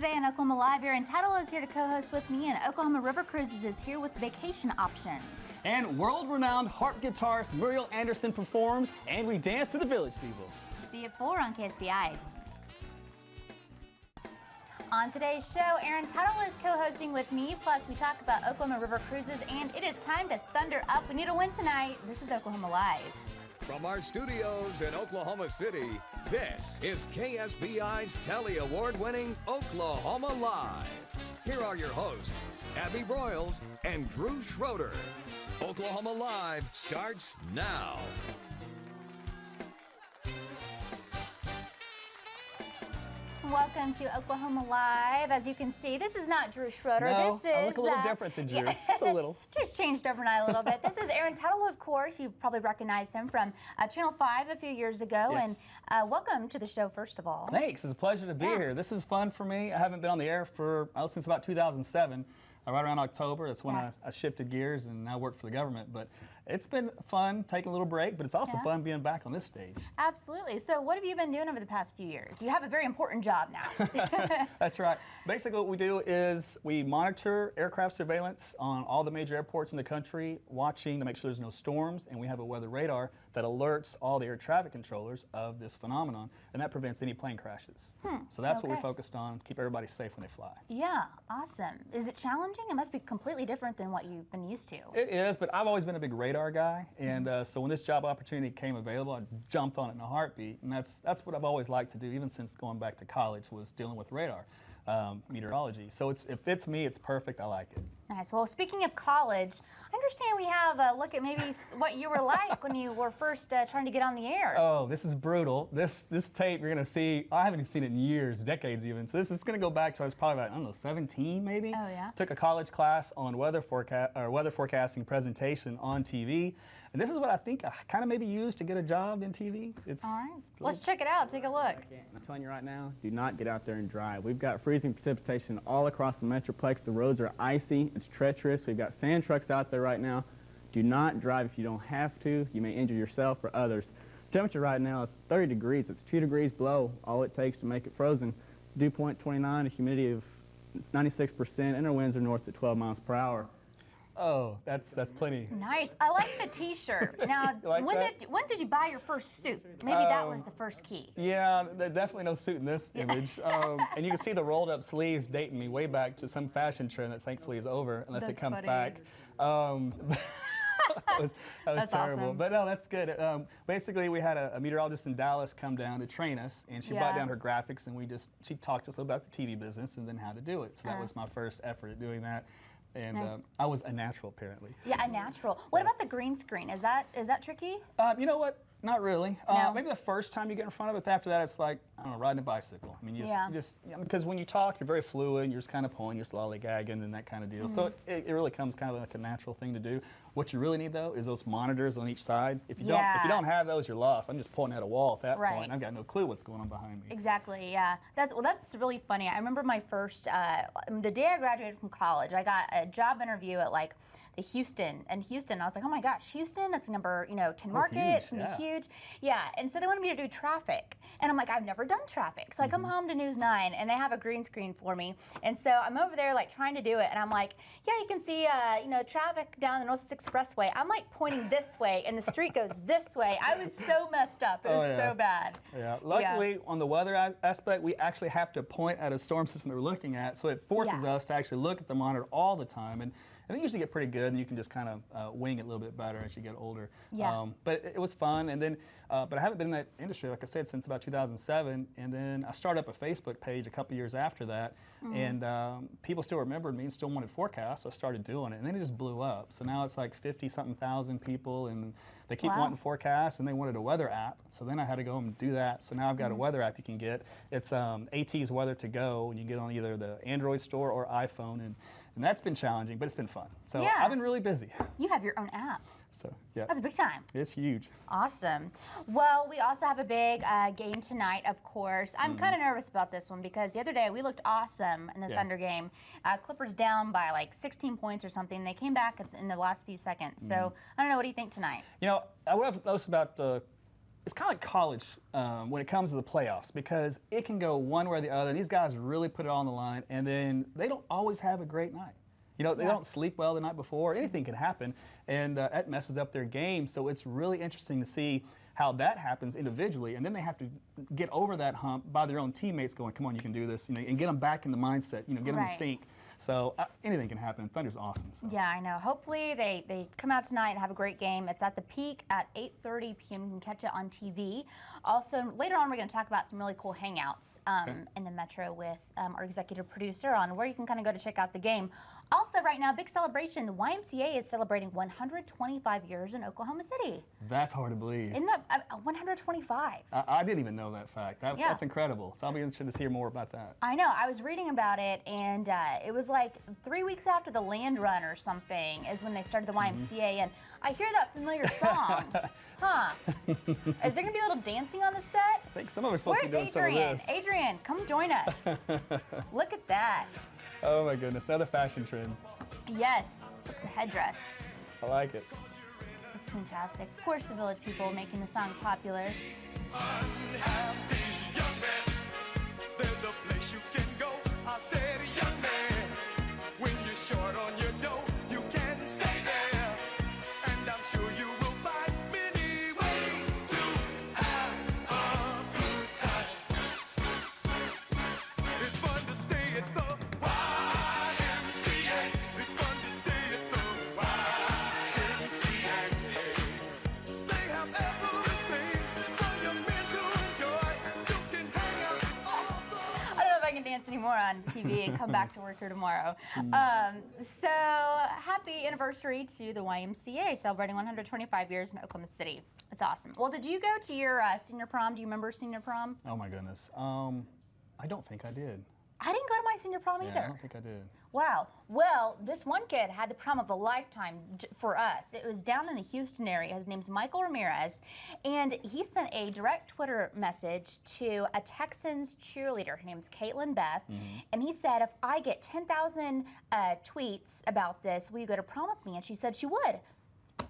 Today on Oklahoma Live, Aaron Tuttle is here to co-host with me, and Oklahoma River Cruises is here with vacation options. And world-renowned harp guitarist Muriel Anderson performs, and we dance to the Village People. See you at 4 on KSBI. On today's show, Aaron Tuttle is co-hosting with me, plus we talk about Oklahoma River Cruises, and it is time to thunder up. We need a win tonight. This is Oklahoma Live. From our studios in Oklahoma City, this is KSBI's Telly Award-winning Oklahoma Live. Here are your hosts, Abby Broyles and Drew Schroeder. Oklahoma Live starts now. Welcome to Oklahoma Live. As you can see, this is not Drew Schroeder. No, this is, I look a little different than Drew, just a little. Just changed overnight a little bit. This is Aaron Tuttle, of course. You probably recognize him from Channel 5 a few years ago. Yes. And welcome to the show, first of all. Thanks. It's a pleasure to be here. This is fun for me. I haven't been on the air since about 2007. Right around October, that's when I shifted gears and now work for the government. But it's been fun taking a little break, but it's also fun being back on this stage. Absolutely. So what have you been doing over the past few years? You have a very important job now. That's right. Basically what we do is we monitor aircraft surveillance on all the major airports in the country, watching to make sure there's no storms, and we have a weather radar that alerts all the air traffic controllers of this phenomenon, and that prevents any plane crashes. So that's what we're focused on, keep everybody safe when they fly. Yeah, awesome. Is it challenging? It must be completely different than what you've been used to. It is, but I've always been a big radar guy, and so when this job opportunity came available, I jumped on it in a heartbeat, and that's what I've always liked to do, even since going back to college, was dealing with radar, meteorology. So it fits me, it's perfect, I like it. Nice. Well, speaking of college, I understand we have a look at maybe what you were like when you were first trying to get on the air. Oh, this is brutal. This tape you're going to see, I haven't seen it in years, decades even. So this is going to go back to I was probably about, I don't know, 17 maybe. Oh, yeah. Took a college class on weather forecasting presentation on TV. And this is what I think I kind of maybe used to get a job in TV. All right. Let's check it out. Take a look. I'm telling you right now, do not get out there and drive. We've got freezing precipitation all across the Metroplex. The roads are icy. It's treacherous. We've got sand trucks out there right now. Do not drive if you don't have to. You may injure yourself or others. Temperature right now is 30 degrees. It's 2 degrees below all it takes to make it frozen. Dew point 29, a humidity of 96%, and our winds are north at 12 miles per hour. Oh, that's plenty. Nice. I like the T-shirt. Now, like when did you buy your first suit? Maybe that was the first key. Yeah, there's definitely no suit in this image. And you can see the rolled up sleeves dating me way back to some fashion trend that thankfully is over, unless it comes back. That was terrible. Awesome. But no, that's good. Basically, we had a meteorologist in Dallas come down to train us, and she brought down her graphics, and she talked to us about the TV business and then how to do it. So that was my first effort at doing that. And I was a natural, apparently. Yeah, a natural. What about the green screen? Is that tricky? You know what? Not really. No. Maybe the first time you get in front of it, but after that, it's like, I don't know, riding a bicycle. I mean, you just because when you talk, you're very fluid, and you're just kind of pulling, you're lollygagging and that kind of deal. So it really comes kind of like a natural thing to do. What you really need, though, is those monitors on each side. If you don't have those, you're lost. I'm just pulling at a wall at that point, and I've got no clue what's going on behind me. Exactly, yeah. That's really funny. I remember my first, the day I graduated from college, I got a job interview at like the Houston. I was like, oh my gosh, Houston, that's number 10 market, it's gonna be huge. Yeah, and so they wanted me to do traffic. And I'm like, I've never done traffic. So I come home to News 9 and they have a green screen for me. And so I'm over there like trying to do it, and I'm like, yeah, you can see traffic down the North 6 Expressway. I'm like pointing this way and the street goes this way. I was so messed up. It was so bad. Yeah. Luckily, on the weather aspect, we actually have to point at a storm system that we're looking at, so it forces us to actually look at the monitor all the time. And I think you usually get pretty good, and you can just kind of wing it a little bit better as you get older. Yeah. But it was fun, and then, but I haven't been in that industry, like I said, since about 2007, and then I started up a Facebook page a couple years after that, and people still remembered me and still wanted forecasts, so I started doing it, and then it just blew up. So now it's like 50-something thousand people, and they keep wanting forecasts, and they wanted a weather app, so then I had to go and do that. So now I've got a weather app you can get. It's AT's Weather to Go, and you get on either the Android store or iPhone, and that's been challenging, but it's been fun. So I've been really busy. You have your own app. So yeah. That's a big time. It's huge. Awesome. Well, we also have a big game tonight, of course. I'm kind of nervous about this one because the other day we looked awesome in the Thunder game. Clippers down by like 16 points or something. They came back in the last few seconds. So I don't know. What do you think tonight? You know, what I've noticed about it's kind of like college when it comes to the playoffs, because it can go one way or the other. And these guys really put it all on the line, and then they don't always have a great night. You know, they don't sleep well the night before. Anything can happen, and that messes up their game. So it's really interesting to see how that happens individually, and then they have to get over that hump by their own teammates going, come on, you can do this, you know, and get them back in the mindset, you know, get them in sync. So anything can happen. Thunder's awesome. So. Yeah, I know. Hopefully they come out tonight and have a great game. It's at the Peak at 8:30 p.m. You can catch it on TV. Also, later on, we're going to talk about some really cool hangouts in the Metro with our executive producer on where you can kind of go to check out the game. Also, right now, big celebration. The YMCA is celebrating 125 years in Oklahoma City. That's hard to believe. Isn't that 125? I didn't even know that fact. That's incredible. So I'll be interested to hear more about that. I know. I was reading about it, and it was like 3 weeks after the land run or something is when they started the YMCA, and I hear that familiar song. Is there going to be a little dancing on the set? I think some of us are supposed to be doing some of this. Adrian, come join us. Look at that. Oh my goodness, another fashion trend. Yes, look at the headdress. I like it. It's fantastic. Of course, the Village People making the song popular. Unhappy young man, there's a place you can go. I said, young man, when you're short on your dough, you can stay there. And I'm sure you will find many ways to have a good time. It's fun to stay at the YMCA. It's fun to stay at the YMCA. They have everything for young men to enjoy. You can hang out all the I don't know if I can dance anymore on TV and come back to work here tomorrow. So happy anniversary to the YMCA, celebrating 125 years in Oklahoma City. It's awesome. Well, did you go to your senior prom? Do you remember senior prom? Oh my goodness. I don't think I did. I didn't go to my senior prom either. I don't think I did. Wow. Well, this one kid had the prom of a lifetime for us. It was down in the Houston area. His name's Michael Ramirez, and he sent a direct Twitter message to a Texans cheerleader. Her name's Caitlin Beth, and he said, if I get 10,000 tweets about this, will you go to prom with me? And she said she would.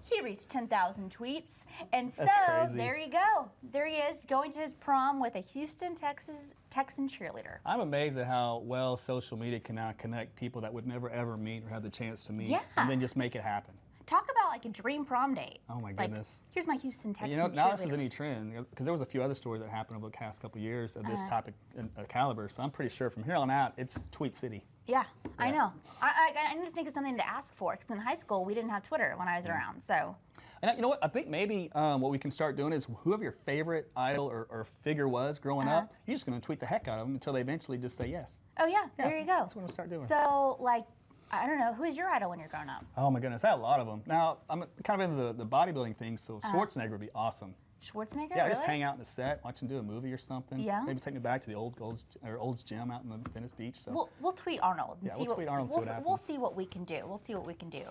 He reached 10,000 tweets, and so crazy. there you go. There he is, going to his prom with a Houston, Texan cheerleader. I'm amazed at how well social media can now connect people that would never ever meet or have the chance to meet, Yeah. and then just make it happen. Talk about like a dream prom date. Oh my Like, goodness. here's my Houston, Texan You know, now this is cheerleader. a new trend, because there was a few other stories that happened over the past couple of years of this type of caliber. So I'm pretty sure from here on out, it's Tweet City. Yeah, I know. I need to think of something to ask for, because in high school we didn't have Twitter when I was around. So. And you know what? I think maybe what we can start doing is whoever your favorite idol or figure was growing up, you're just going to tweet the heck out of them until they eventually just say yes. Oh yeah, there you go. That's what I'm going to start doing. So like, I don't know, who is your idol when you're growing up? Oh my goodness, I had a lot of them. Now I'm kind of into the bodybuilding thing, so Schwarzenegger would be awesome. Schwarzenegger? Yeah, really? just hang out in the set, watch him do a movie or something. Yeah. Maybe take me back to the Old's Gym out in the Venice Beach. So. We'll tweet Arnold. And Yeah, see we'll tweet Arnold and see what happens. We'll see what we can do. We'll see what we can do.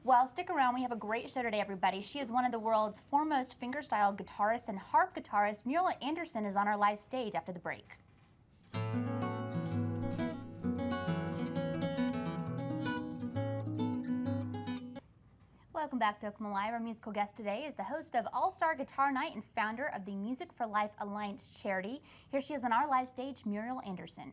Well, stick around. We have a great show today, everybody. She is one of the world's foremost fingerstyle guitarists and harp guitarist. Muriel Anderson is on our live stage after the break. Welcome back to Oklahoma Live. Our musical guest today is the host of All-Star Guitar Night and founder of the Music for Life Alliance charity. Here she is on our live stage, Muriel Anderson.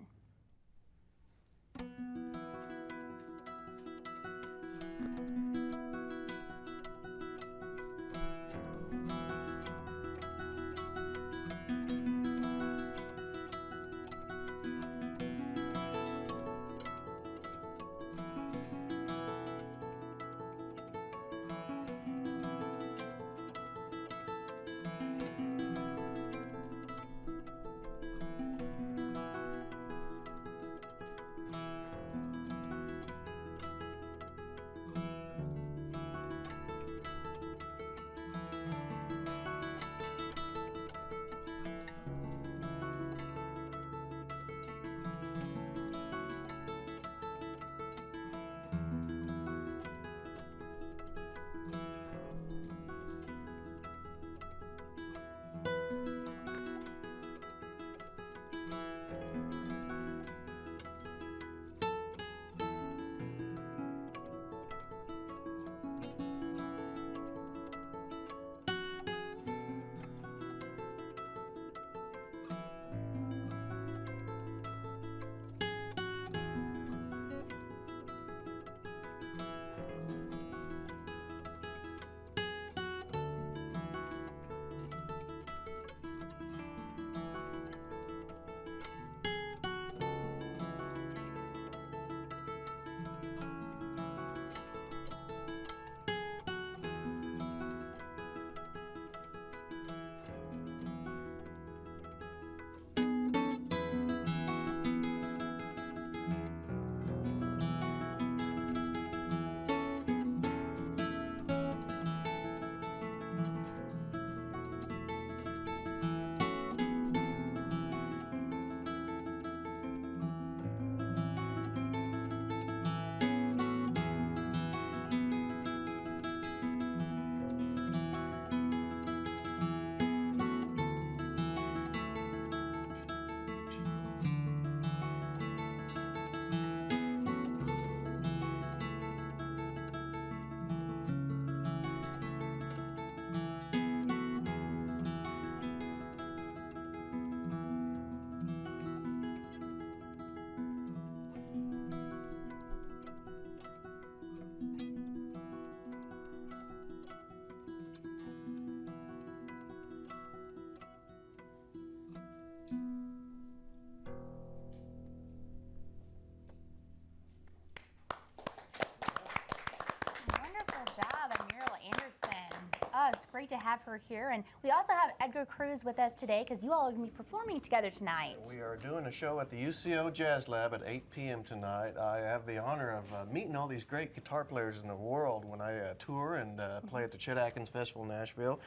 great to have her here. And we also have Edgar Cruz with us today because you all are going to be performing together tonight. We are doing a show at the UCO Jazz Lab at 8 p.m. tonight. I have the honor of meeting all these great guitar players in the world when I tour and play at the Chet Atkins Festival in Nashville.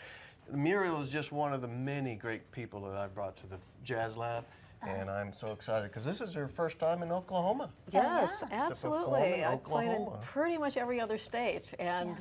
Muriel is just one of the many great people that I've brought to the Jazz Lab. And I'm so excited because this is her first time in Oklahoma. Yes, perform absolutely. in I've played in Oklahoma. pretty much every other state, and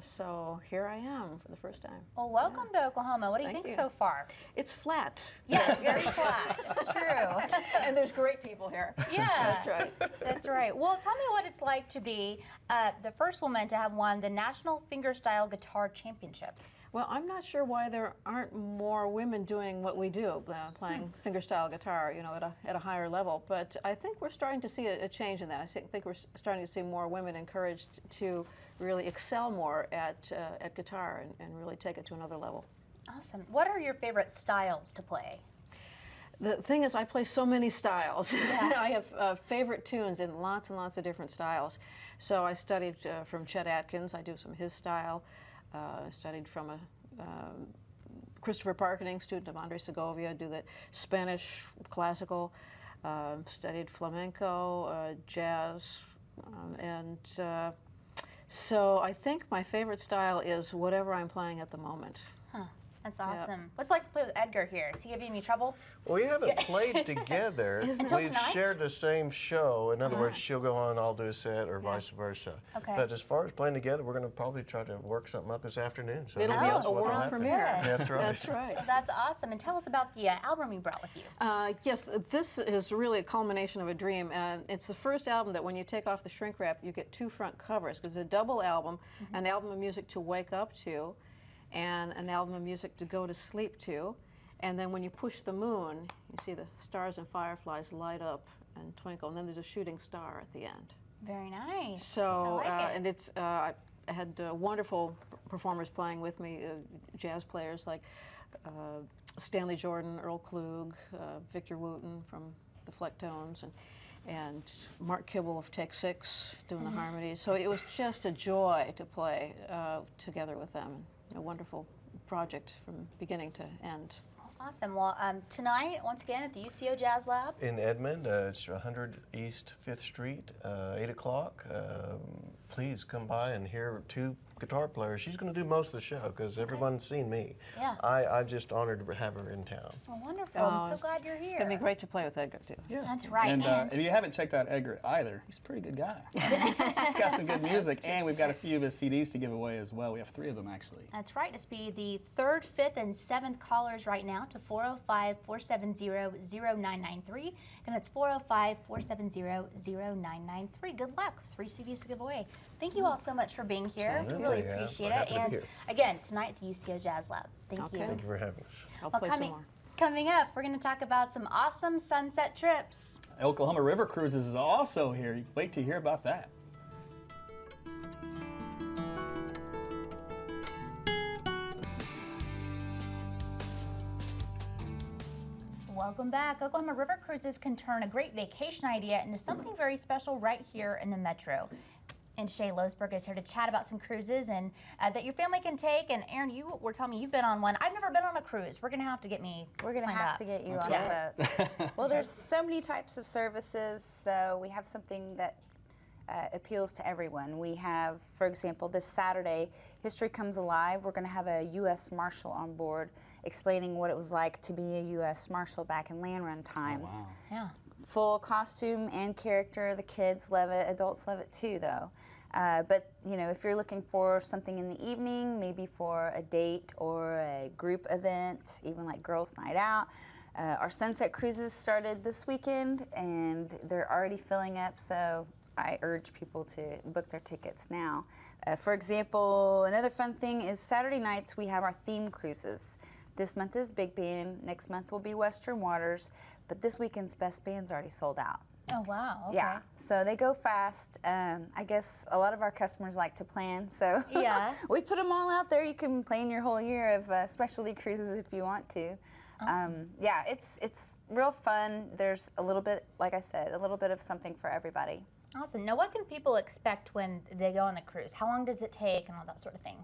so here I am for the first time. Well, welcome to Oklahoma. What do you Thank think you. so far? It's flat. Yes, very flat. It's true. And there's great people here. Yeah. That's right. That's right. Well, tell me what it's like to be the first woman to have won the National Fingerstyle Guitar Championship. Well, I'm not sure why there aren't more women doing what we do, playing fingerstyle guitar, you know, at a higher level. But I think we're starting to see a change in that. I think we're starting to see more women encouraged to really excel more at guitar and really take it to another level. Awesome. What are your favorite styles to play? The thing is, I play so many styles. I have favorite tunes in lots and lots of different styles. So I studied from Chet Atkins. I do some of his style. Studied from a Christopher Parkening, student of Andre Segovia, do the Spanish classical, studied flamenco, jazz, and so I think my favorite style is whatever I'm playing at the moment. Huh. That's awesome. What's it like to play with Edgar here? Is he giving you trouble? We haven't played together. Until We've tonight? shared the same show. In other words, she'll go on, I'll do a set, or vice versa. Okay. But as far as playing together, we're going to probably try to work something up this afternoon. So It'll who be knows a what will world happen. premiere. That's right. That's right. Well, that's awesome. And tell us about the album you brought with you. Yes, this is really a culmination of a dream. It's the first album that when you take off the shrink wrap, you get two front covers, because it's a double album, an album of music to wake up to, and an album of music to go to sleep to. And then when you push the moon, you see the stars and fireflies light up and twinkle, and then there's a shooting star at the end. Very nice. So, I like it. and it's, I had wonderful performers playing with me, jazz players like Stanley Jordan, Earl Klug, Victor Wooten from the Flecktones, and Mark Kibble of Take Six doing the harmonies. So it was just a joy to play together with them. A wonderful project from beginning to end. Awesome. Well, tonight, once again, at the UCO Jazz Lab. In Edmond, it's 100 East 5th Street, 8 o'clock. Please come by and hear two guitar players. She's going to do most of the show because everyone's seen me. Yeah. I'm just honored to have her in town. Well, wonderful. I'm so glad you're here. It's going to be great to play with Edgar, too. Yeah. That's right. And if you haven't checked out Edgar either, he's a pretty good guy. He's got some good music, and we've got a few of his CDs to give away as well. We have 3 of them, actually. That's right. Just be the 3rd, 5th, and 7th callers right now to 405-470-0993. And that's 405-470-0993. Good luck. 3 CDs to give away. Thank you all so much for being here. Absolutely, Really yeah. appreciate We're happy it. to be And here. again, tonight at the UCO Jazz Lab. Thank Okay. you. Thank you for having us. I'll Well, play some more. coming up, we're going to talk about some awesome sunset trips. Oklahoma River Cruises is also here. Wait to hear about that. Welcome back. Oklahoma River Cruises can turn a great vacation idea into something very special right here in the metro. And Shay Losberg is here to chat about some cruises and that your family can take. And Aaron, you were telling me you've been on one. I've never been on a cruise. We're gonna have to get me. We're going to signed have up. to get you That's on right. the boats. Well, there's so many types of services, so we have something that appeals to everyone. We have, for example, this Saturday, History Comes Alive. We're going to have a U.S. Marshal on board explaining what it was like to be a U.S. Marshal back in land run times. wow. Yeah. Full costume and character. The kids love it. Adults love it too, though. But you know, if you're looking for something in the evening, maybe for a date or a group event, even like girls' night out, our sunset cruises started this weekend, and they're already filling up. So I urge people to book their tickets now. For example, another fun thing is Saturday nights we have our theme cruises. This month is Big Band. Next month will be Western Waters. But this weekend's best band's already sold out. Oh wow. Okay. Yeah, so they go fast. I guess a lot of our customers like to plan, so Yeah. we put them all out there. You can plan your whole year of specialty cruises if you want to. Yeah, it's real fun. There's a little bit, like I said, a little bit of something for everybody. Awesome. Now, what can people expect when they go on the cruise? How long does it take, and all that sort of thing?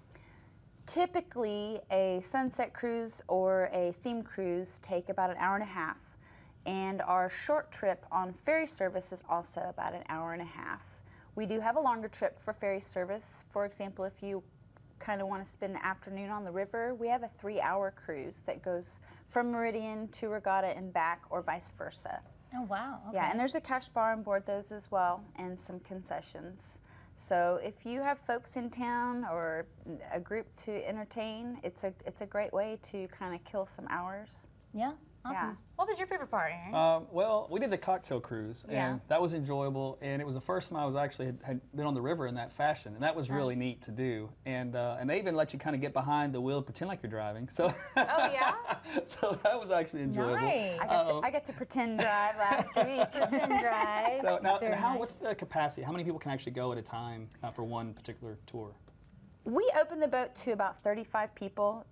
Typically, a sunset cruise or a theme cruise take about an hour and a half, and our short trip on ferry service is also about an hour and a half. We do have a longer trip for ferry service. For example, if you kind of want to spend the afternoon on the river, we have a 3-hour cruise that goes from Meridian to Regatta and back, or vice versa. Oh, wow. Okay. Yeah, and there's a cash bar on board those as well, and some concessions. So if you have folks in town or a group to entertain, it's a great way to kind of kill some hours. Yeah, awesome. Yeah. What was your favorite part, Aaron? Well, we did the cocktail cruise, and Yeah. that was enjoyable. And it was the first time I was actually had been on the river in that fashion, and that was really neat to do. And they even let you kind of get behind the wheel, pretend like you're driving. So Oh, yeah? so that was actually enjoyable. Nice. I got to pretend drive last week. Pretend drive. So now, Very nice. what's the capacity? How many people can actually go at a time for one particular tour? We open the boat to about 35 people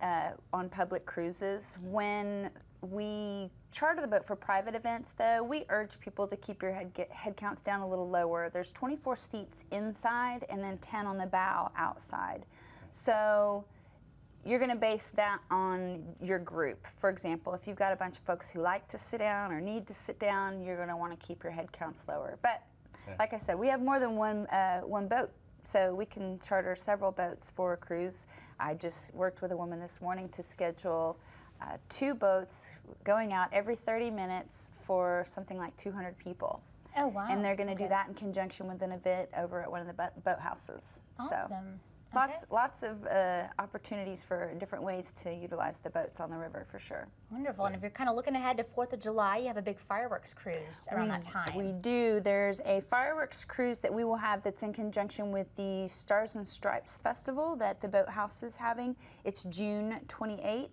on public cruises. When we charter the boat for private events, though, we urge people to keep your head counts down a little lower. There's 24 seats inside and then 10 on the bow outside. So you're going to base that on your group. For example, if you've got a bunch of folks who like to sit down or need to sit down, you're going to want to keep your head counts lower. But like I said, we have more than one boat, so we can charter several boats for a cruise. I just worked with a woman this morning to schedule 2 boats going out every 30 minutes for something like 200 people. Oh, wow. And they're going to do that in conjunction with an event over at one of the boathouses. So Awesome. lots of opportunities for different ways to utilize the boats on the river, for sure. Wonderful. And if you're kind of looking ahead to 4th of July, you have a big fireworks cruise around that time. We do. There's a fireworks cruise that we will have that's in conjunction with the Stars and Stripes Festival that the boathouse is having. It's June 28th.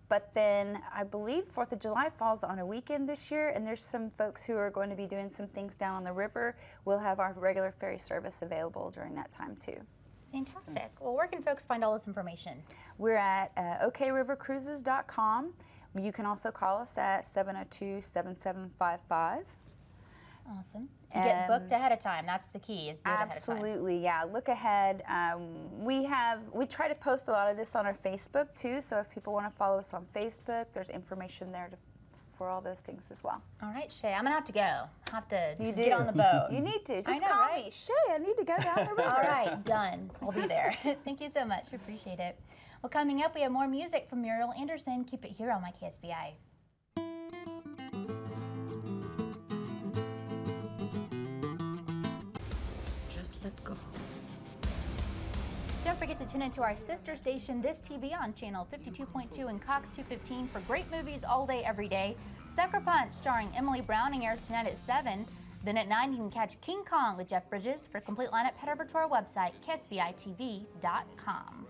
But then I believe 4th of July falls on a weekend this year, and there's some folks who are going to be doing some things down on the river. We'll have our regular ferry service available during that time too. Fantastic. Well, where can folks find all this information? We're at okrivercruises.com. You can also call us at 702-7755. Awesome. Get booked ahead of time. That's the key, is do it ahead of time. Absolutely, yeah. Look ahead. We try to post a lot of this on our Facebook too, so if people want to follow us on Facebook, there's information there for all those things as well. All right, Shay, I'm going to have to go. Have to You get do. on the boat. You need to. Just know, call right? me. Shay, I need to go down the river. All right, done. We'll be there. Thank you so much. Appreciate it. Well, coming up, we have more music from Muriel Anderson. Keep it here on my KSBI. Just let go. Don't forget to tune into our sister station, This TV, on channel 52.2 and Cox 215 for great movies all day, every day. Sucker Punch, starring Emily Browning, airs tonight at 7. Then at 9, you can catch King Kong with Jeff Bridges. For a complete lineup, head over to our website, KSBI-TV.com.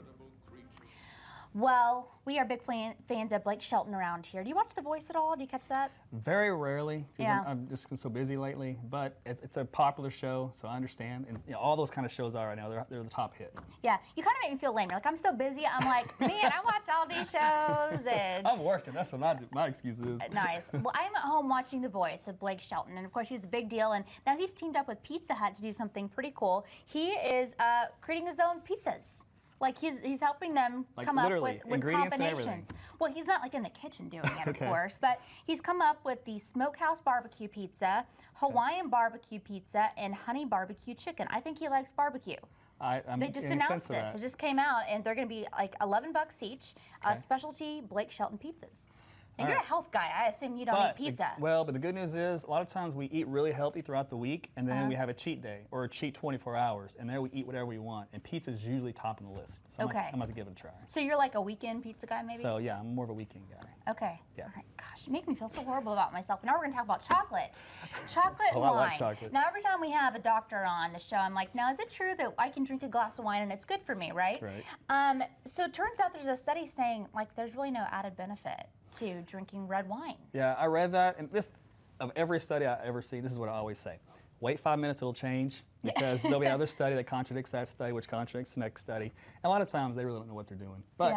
Well, we are big fans of Blake Shelton around here. Do you watch The Voice at all? Do you catch that? Very rarely, 'cause Yeah. I'm just been so busy lately. But it's a popular show, so I understand. And all those kind of shows are right now. They're the top hit. Yeah, you kind of make me feel lame. You're like, I'm so busy. I'm like, man, I watch all these shows. And I'm working. That's what my excuse is. nice. Well, I'm at home watching The Voice with Blake Shelton, and of course he's a big deal. And now he's teamed up with Pizza Hut to do something pretty cool. He is creating his own pizzas. Like he's helping them Like come up literally, with ingredients and combinations. Well, he's not like in the kitchen doing it, Okay. of course, but he's come up with the Smokehouse Barbecue Pizza, Hawaiian Barbecue Pizza, and Honey Barbecue Chicken. I think he likes barbecue. I'm They just getting a announced sense of this. that. It just came out, and they're going to be like $11 each. Okay. Specialty Blake Shelton pizzas. And All you're right. a health guy. I assume you don't eat pizza. But the good news is a lot of times we eat really healthy throughout the week, and then Uh-huh. we have a cheat day or a cheat 24 hours, and there we eat whatever we want. And pizza is usually top on the list. So Okay. I'm about to give it a try. So you're like a weekend pizza guy, maybe? So yeah, I'm more of a weekend guy. Okay. Yeah. All right. Gosh, you make me feel so horrible about myself. Now we're going to talk about chocolate. Chocolate and Oh, I wine. like chocolate. Now every time we have a doctor on the show, I'm like, now is it true that I can drink a glass of wine and it's good for me, right? Right. So it turns out there's a study saying like there's really no added benefit to drinking red wine. Yeah, I read that, and this of every study I ever see, this is what I always say: wait 5 minutes, it'll change, because there'll be another study that contradicts that study, which contradicts the next study. And a lot of times they really don't know what they're doing, but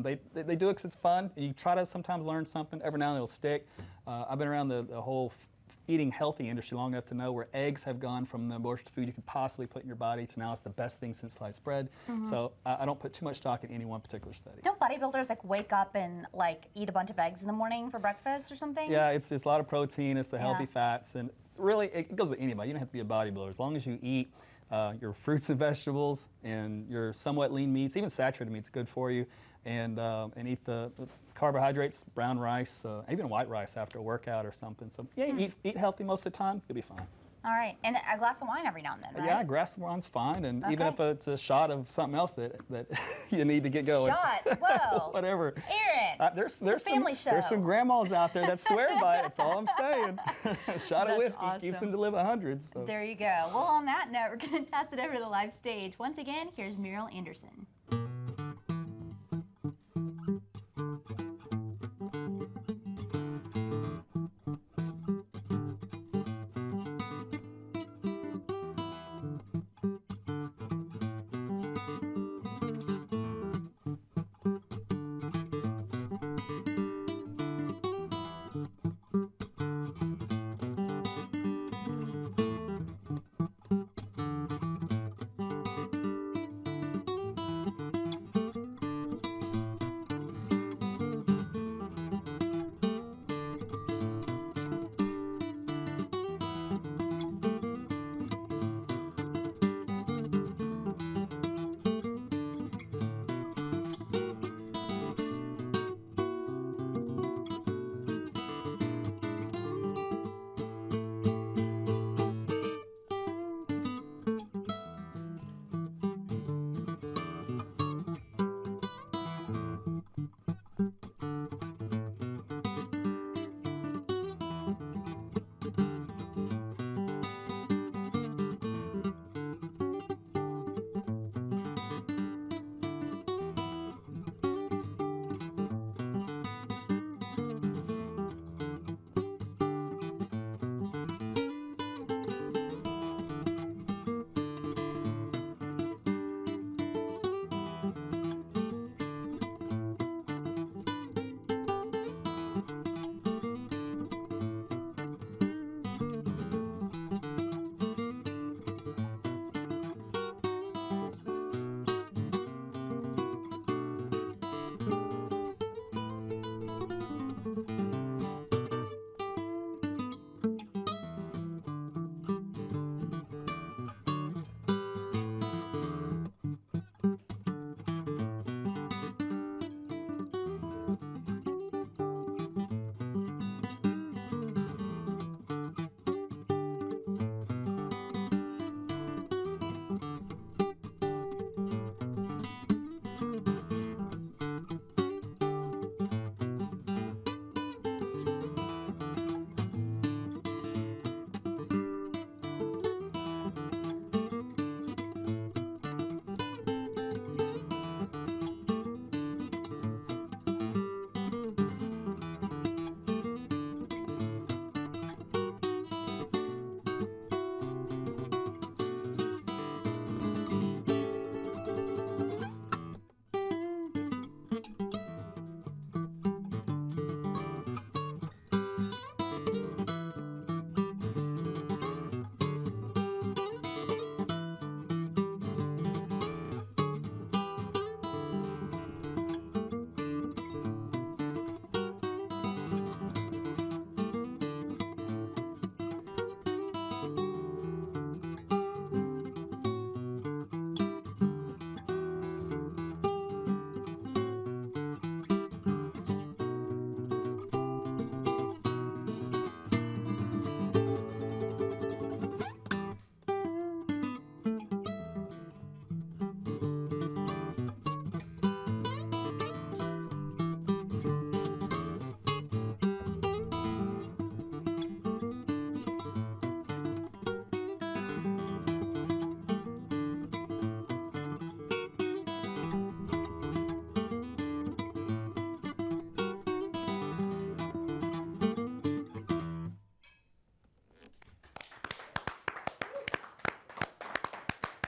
they do it because it's fun. And you try to sometimes learn something. Every now and then it'll stick. I've been around the whole eating healthy industry long enough to know where eggs have gone from the worst food you could possibly put in your body to now it's the best thing since sliced bread. So I don't put too much stock in any one particular study. Don't bodybuilders like wake up and like eat a bunch of eggs in the morning for breakfast or something? Yeah, it's a lot of protein, it's the healthy fats, and really it goes with anybody. You don't have to be a bodybuilder. As long as you eat your fruits and vegetables and your somewhat lean meats, even saturated meats, good for you, and eat the carbohydrates, brown rice, even white rice after a workout or something. So yeah, eat healthy most of the time, you'll be fine. All right, and a glass of wine every now and then, right? Yeah, a glass of wine's fine, and even if it's a shot of something else that you need to get going. Shot, whoa. Whatever. Aaron, there's a family show. There's some grandmas out there that swear by it, that's all I'm saying. A shot of That's whiskey awesome. keeps them to live 100. So. There you go. Well, on that note, we're going to toss it over to the live stage. Once again, here's Muriel Anderson.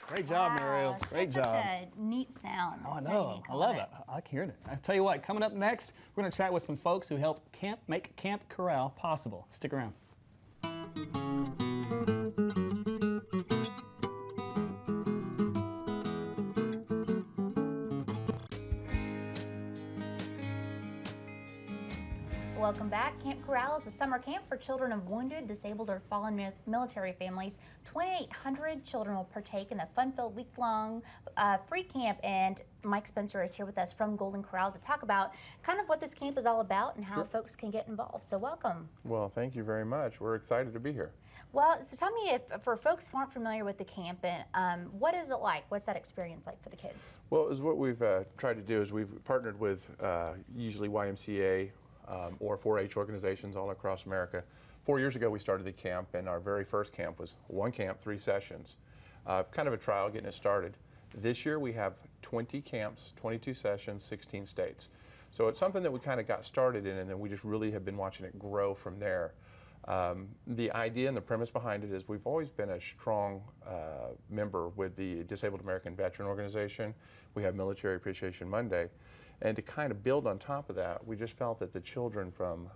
Great job, Muriel. Great job. Such a neat sound. Oh, I That's know. how you I call love it. I like hearing it. I tell you what, coming up next, we're going to chat with some folks who help make Camp CORRAL possible. Stick around. Welcome back. Camp Corral is a summer camp for children of wounded, disabled, or fallen military families. 2,800 children will partake in the fun-filled week-long free camp, and Mike Spencer is here with us from Golden Corral to talk about kind of what this camp is all about and how folks can get involved. So welcome. Well, thank you very much. We're excited to be here. Well, so tell me, if for folks who aren't familiar with the camp, and what is it like? What's that experience like for the kids? Well, is what we've tried to do is we've partnered with usually YMCA or 4-H organizations all across America. 4 years ago, we started the camp, and our very first camp was 1 camp, 3 sessions. Kind of a trial getting it started. This year, we have 20 camps, 22 sessions, 16 states. So it's something that we kind of got started in, and then we just really have been watching it grow from there. The idea and the premise behind it is we've always been a strong member with the Disabled American Veteran Organization. We have Military Appreciation Monday. And to kind of build on top of that, we just felt that the children from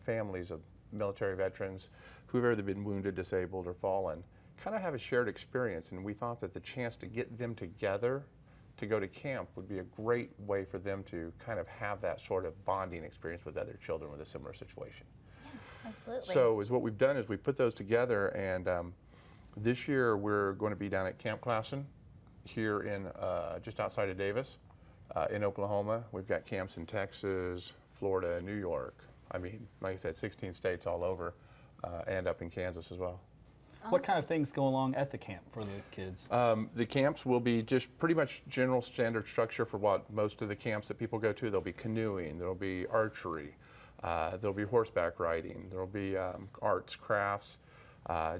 families of military veterans who have either been wounded, disabled, or fallen kind of have a shared experience. And we thought that the chance to get them together to go to camp would be a great way for them to kind of have that sort of bonding experience with other children with a similar situation. Yeah, absolutely. So what we've done is we put those together, and this year we're going to be down at Camp Classen here in just outside of Davis. In Oklahoma. We've got camps in Texas, Florida, New York. I mean, like I said, 16 states all over, and up in Kansas as well. Awesome. What kind of things go along at the camp for the kids? The camps will be just pretty much general standard structure for what most of the camps that people go to. There'll be canoeing, there'll be archery, there'll be horseback riding, there'll be arts, crafts,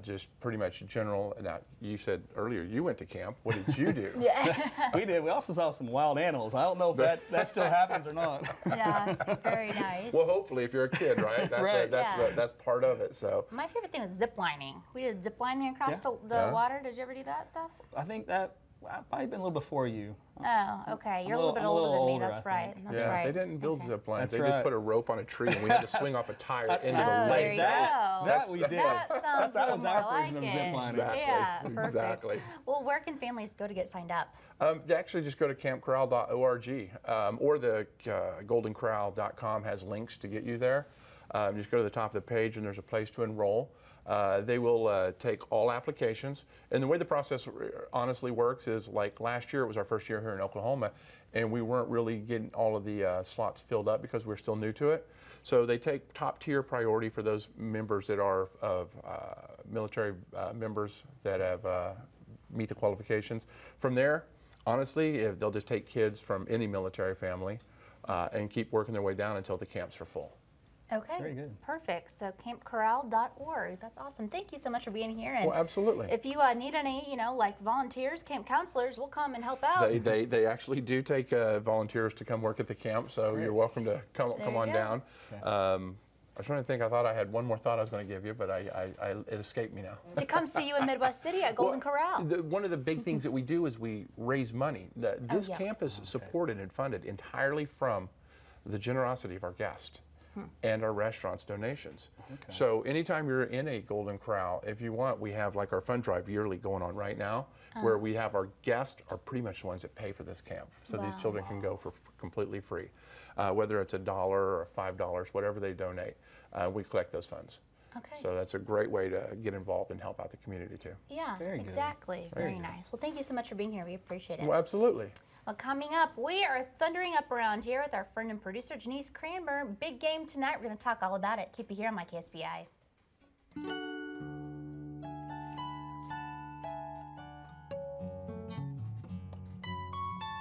just pretty much general. Now, you said earlier you went to camp. What did you do? Yeah. We did. We also saw some wild animals. I don't know if that still happens or not. Yeah, very nice. Well, hopefully, if you're a kid, right? That's Right. That's part of it. So My favorite thing was zip lining. We did zip lining across the Yeah. water. Did you ever do that stuff? I think that I've probably been a little before you. Oh, okay. You're a little bit I'm a older little than me. older, That's I right. think. That's yeah, right. they didn't build Okay. zip lines. That's They right. just put a rope on a tree, and we had to swing off a tire into Oh, the there lake. you That go. we did. That sounds that was more our like version of it. zip lining. Exactly. Yeah, perfect. Exactly. Well, where can families go to get signed up? They actually just go to campcorral.org, or the goldencorral.com has links to get you there. Just go to the top of the page, and there's a place to enroll. They will take all applications. And the way the process honestly works is, like last year, it was our first year here in Oklahoma, and we weren't really getting all of the slots filled up because we're still new to it. So they take top tier priority for those members that are of military members that have meet the qualifications. From there, honestly, they'll just take kids from any military family and keep working their way down until the camps are full. Okay. Very good. Perfect. So campcorral.org. That's awesome. Thank you so much for being here. And Well, absolutely. if you need any, like volunteers, camp counselors, we'll come and help out. They actually do take volunteers to come work at the camp, so you're welcome to come you on go. down. I was trying to think. I thought I had one more thought I was going to give you, but it escaped me now. To come see you in Midwest City at Golden Corral. One of the big things that we do is we raise money. This yeah. camp is supported and funded entirely from the generosity of our guests and our restaurants' donations. Okay. So anytime you're in a Golden Corral, if you want, we have like our fund drive yearly going on right now, where we have our guests are pretty much the ones that pay for this camp. So these children can go for completely free. Whether it's $1 or $5, whatever they donate, we collect those funds. Okay. So that's a great way to get involved and help out the community too. Yeah, Very good. exactly. Very nice. Well, thank you so much for being here. We appreciate it. Well, absolutely. Well, coming up, we are thundering up around here with our friend and producer, Janice Cranmer. Big game tonight. We're going to talk all about it. Keep it here on my KSBI.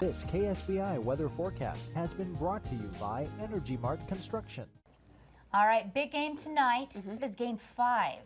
This KSBI weather forecast has been brought to you by Energy Mart Construction. All right, big game tonight. It is game 5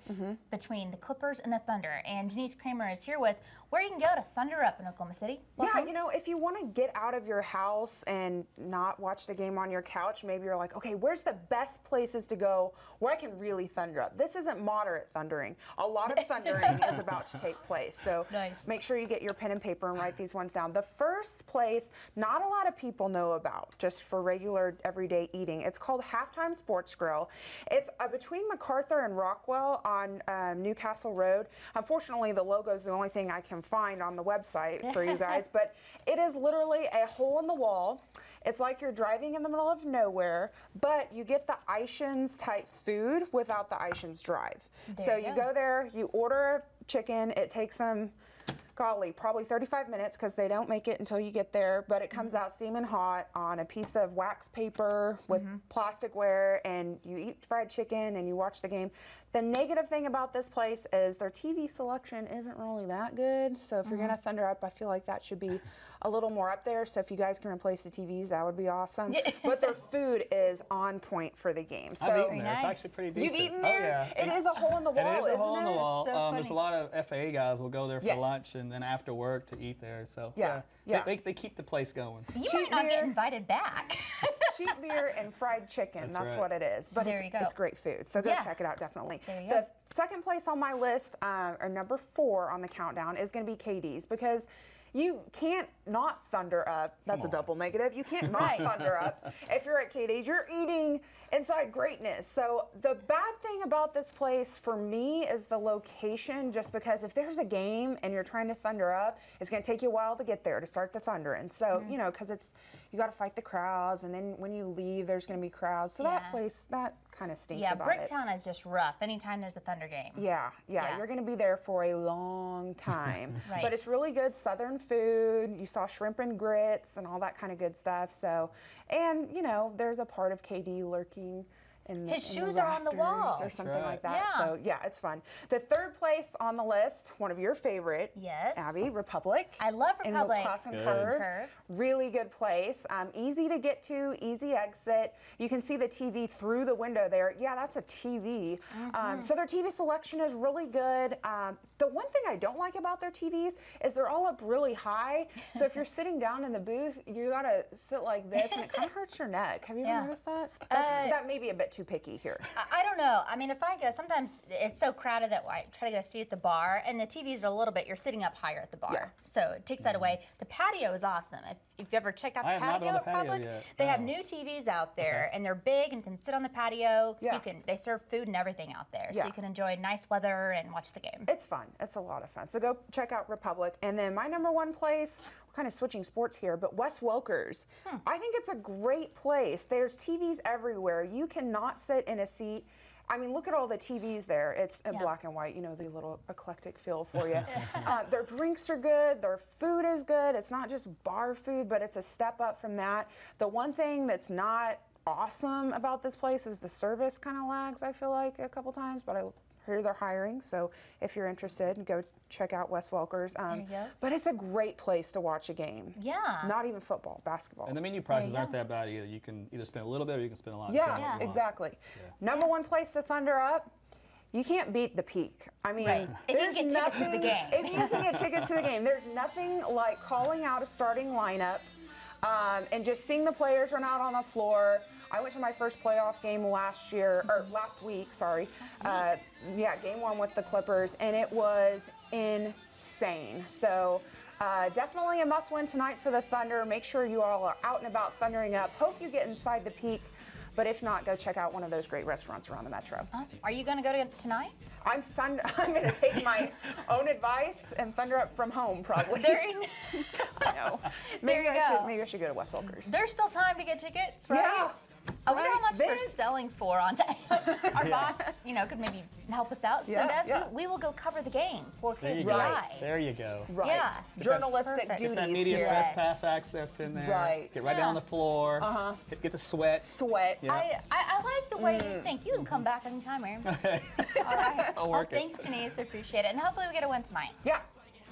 between the Clippers and the Thunder. And Janice Cranmer is here with where you can go to thunder up in Oklahoma City. Yeah, if you want to get out of your house and not watch the game on your couch, maybe you're like, okay, where's the best places to go where I can really thunder up? This isn't moderate thundering. A lot of thundering is about to take place. So make sure you get your pen and paper and write these ones down. The first place, not a lot of people know about, just for regular everyday eating. It's called Halftime Sports Grill. Trail. It's between MacArthur and Rockwell on Newcastle Road. Unfortunately, the logo is the only thing I can find on the website for you guys, but it is literally a hole in the wall. It's like you're driving in the middle of nowhere, but you get the Ishins type food without the Ishins drive. So you go there, you order a chicken, it takes them, golly, probably 35 minutes because they don't make it until you get there, but it comes out steaming hot on a piece of wax paper with plasticware, and you eat fried chicken and you watch the game. The negative thing about this place is their TV selection isn't really that good. So if you're going to thunder up, I feel like that should be a little more up there. So if you guys can replace the TVs, that would be awesome. But their food is on point for the game. So I've eaten there. It's actually pretty decent. You've eaten there? Oh, yeah. It is a hole in the wall, It is a hole in the isn't it? wall. So There's a funny. lot of FAA guys will go there for Yes. lunch and then after work to eat there. So Yeah. They keep the place going. You Cheap might not get beer. invited back. Cheap beer and fried chicken. That's right. what it is. But There you go. it's great food. So go Yeah. check it out, definitely. There you the go. second place on my list, or number 4 on the countdown, is going to be KD's, because you can't not thunder up. That's a double negative. You can't not Right. thunder up. If you're at KD's, you're eating inside greatness. So the bad thing about this place for me is the location, just because if there's a game and you're trying to thunder up, it's going to take you a while to get there to start the thundering. So, you know, because you got to fight the crowds, and then when you leave, there's going to be crowds. So that Yeah. place, that kind of stinks Yeah, about it. Bricktown is just rough anytime there's a Thunder game. Yeah, you're going to be there for a long time. Right. But it's really good Southern food. You saw shrimp and grits and all that kind of good stuff. So, and you know, there's a part of KD lurking in the, His in the shoes are on the rafters wall. or That's something right. like that. Yeah. So yeah, it's fun. The third place on the list, one of your favorite, Yes. Abby, Republic. I love in Republic. Class and Good. Curve. Curve. Really good place. Easy to get to, easy exit. You can see the TV through the window there. Yeah, that's a TV. So their TV selection is really good. The one thing I don't like about their TVs is they're all up really high. So if you're sitting down in the booth, you gotta sit like this, and it kind of hurts your neck. Have you ever noticed that? That may be a bit too picky here. I don't know. I mean, if I go, sometimes it's so crowded that I try to get a seat at the bar, and the TVs are a little bit, you're sitting up higher at the bar. Yeah. So it takes that away. The patio is awesome. If you ever checked out I the have not been patio on at the patio Republic, yet. they have No. new TVs out there, and they're big, and you can sit on the patio. Yeah. They serve food and everything out there, Yeah. so you can enjoy nice weather and watch the game. It's fun. It's a lot of fun. So go check out Republic. And then my number 1 place, we're kind of switching sports here, but Wes Welker's. I think it's a great place. There's TVs everywhere. You cannot sit in a seat. I mean, look at all the TVs there. It's in black and white, you know, the little eclectic feel for you. Their drinks are good. Their food is good. It's not just bar food, but it's a step up from that. The one thing that's not awesome about this place is the service kind of lags, I feel like, a couple times, but I hear they're hiring. So if you're interested, go check out Wes Welker's. There you go. But it's a great place to watch a game. Yeah. Not even football, basketball. And the menu prices aren't that bad either. You can either spend a little bit or you can spend a lot. Yeah, depending on what you want. exactly. Number 1 place to thunder up. You can't beat the Peak. I mean, Right. If you there's can get tickets to the game. If you can get tickets to the game, there's nothing like calling out a starting lineup and just seeing the players run out on the floor. I went to my first playoff game last week. Game 1 with the Clippers, and it was insane. So definitely a must-win tonight for the Thunder. Make sure you all are out and about thundering up. Hope you get inside the Peak. But if not, go check out one of those great restaurants around the metro. Awesome. Are you going to go to tonight? I'm going to take my own advice and thunder up from home, probably. I know. Maybe I should go to Wes Welker's. There's still time to get tickets, right? Yeah. I wonder how much they're Vince. selling for on time. Our boss, could maybe help us out. Send us. yeah. We will go cover the game for There you KSBI. go. Right. There you go. Right. Yeah. Journalistic Perfect. duties Get that media here. press Yes. pass access in there. Right. Get right down on the floor. Get the sweat. Sweat. Yeah. I like the way you think. You can come back anytime, Aaron. All right. I'll work it. Thanks, Denise. Appreciate it. And hopefully we get a win tonight. Yeah.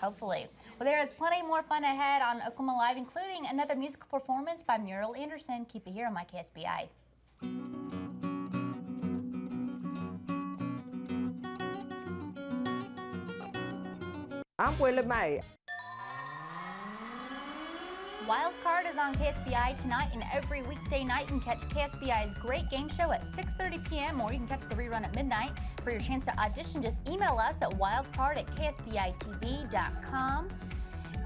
Hopefully. Well, there is plenty more fun ahead on Oklahoma Live, including another musical performance by Muriel Anderson. Keep it here on my KSBI. I'm Willie Mae. Wild Card is on KSBI tonight, and every weekday night you can catch KSBI's great game show at 6:30 p.m. or you can catch the rerun at midnight. For your chance to audition, just email us at wildcard@ksbi-tv.com.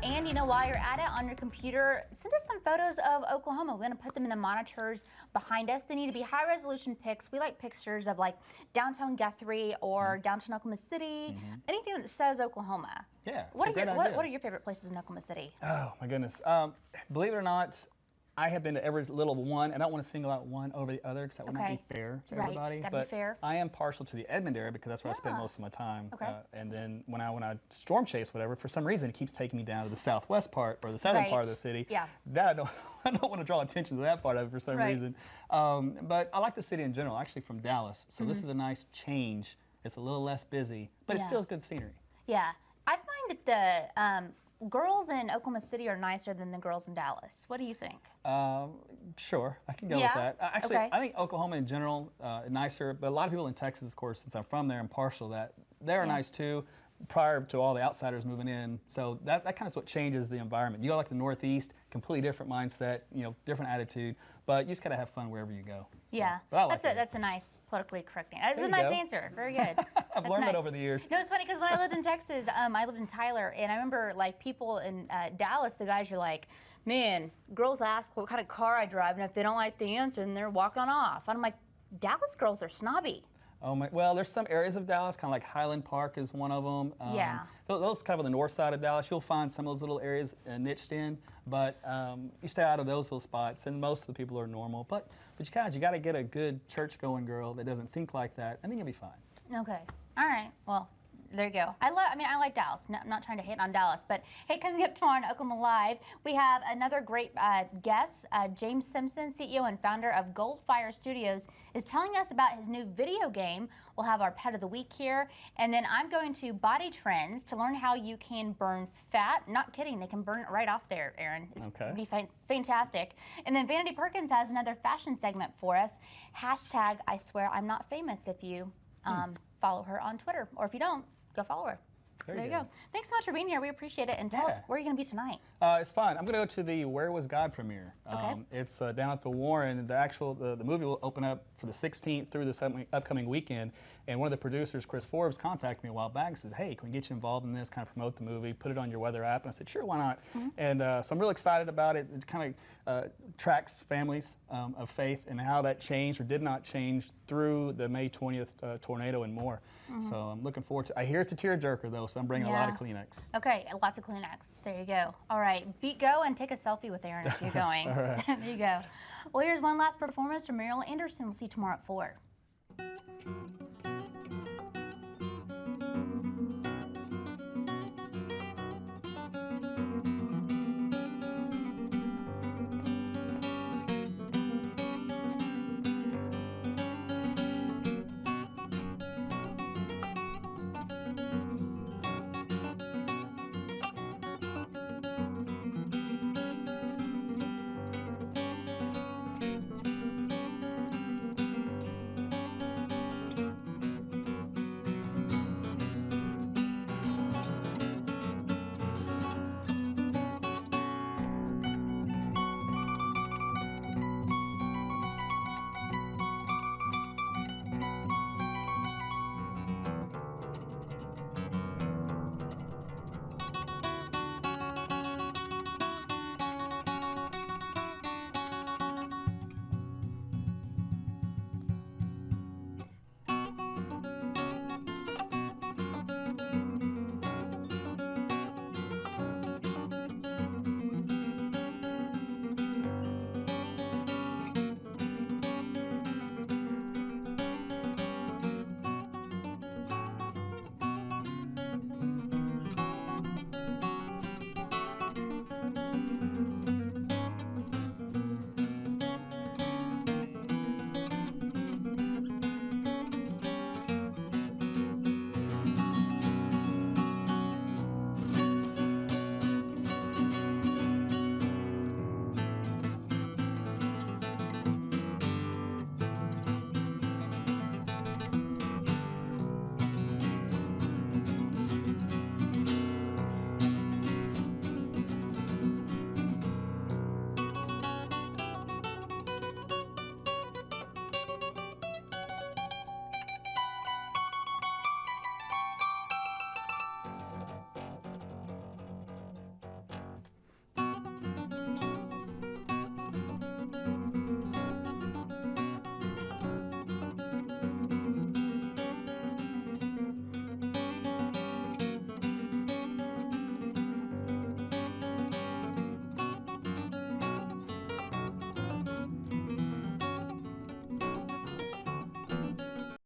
And while you're at it on your computer, send us some photos of Oklahoma. We're gonna put them in the monitors behind us. They need to be high resolution pics. We like pictures of like downtown Guthrie or downtown Oklahoma City, anything that says Oklahoma. Yeah, What it's a great what idea. are your favorite places in Oklahoma City? Oh my goodness. Believe it or not, I have been to every little one. I don't want to single out one over the other because that would not be fair to Right, everybody. gotta be But fair. I am partial to the Edmond area because that's where I spend most of my time. Okay. And then when I storm chase whatever, for some reason it keeps taking me down to the southwest part or the southern part of the city. Yeah. That I don't want to draw attention to that part of it for some reason. But I like the city in general. Actually from Dallas, so this is a nice change. It's a little less busy, but it still is good scenery. Yeah, I find that the girls in Oklahoma City are nicer than the girls in Dallas. What do you think? Sure, I can go with that. Actually, I think Oklahoma in general nicer, but a lot of people in Texas, of course, since I'm from there, I'm partial to that. They're nice too, prior to all the outsiders moving in. So that kind of is what changes the environment. You go like the Northeast, completely different mindset, different attitude, but you just gotta have fun wherever you go. So, Yeah, but I like that's a nice politically correct thing. That's a you nice go. answer. Very good. I've learned that over the years. No, it's funny because when I lived in Texas, I lived in Tyler, and I remember like people in Dallas, the guys are like, man, girls ask what kind of car I drive, and if they don't like the answer, then they're walking off. And I'm like, Dallas girls are snobby. Oh my! Well, there's some areas of Dallas, kind of like Highland Park is one of them. Those kind of on the north side of Dallas, you'll find some of those little areas niched in, but you stay out of those little spots, and most of the people are normal. But you got to get a good church-going girl that doesn't think like that, and then you'll be fine. Okay. All right. Well, there you go. I like Dallas. No, I'm not trying to hate on Dallas, but hey, coming up tomorrow on Oklahoma Live, we have another great guest. James Simpson, CEO and founder of Goldfire Studios, is telling us about his new video game. We'll have our pet of the week here, and then I'm going to Body Trends to learn how you can burn fat. Not kidding, they can burn it right off there, Aaron. It's going to be fantastic. And then Vanity Perkins has another fashion segment for us. Hashtag I swear I'm not famous if you follow her on Twitter, or if you don't, go follow her. So there you go. Thanks so much for being here. We appreciate it. And tell us, where are you going to be tonight? It's fun. I'm going to go to the Where Was God premiere. It's down at the Warren. The movie will open up for the 16th through this upcoming weekend. And one of the producers, Chris Forbes, contacted me a while back and says, hey, can we get you involved in this, kind of promote the movie, put it on your weather app? And I said, sure, why not? And so I'm really excited about it. It kind of tracks families of faith and how that changed or did not change through the May 20th tornado and more. So I'm looking forward to it. I hear it's a tearjerker, though, so I'm bringing a lot of Kleenex. Okay, lots of Kleenex. There you go. All right, go and take a selfie with Aaron if you're going. There you go. Well, here's one last performance from Muriel Anderson. We'll see you tomorrow at 4.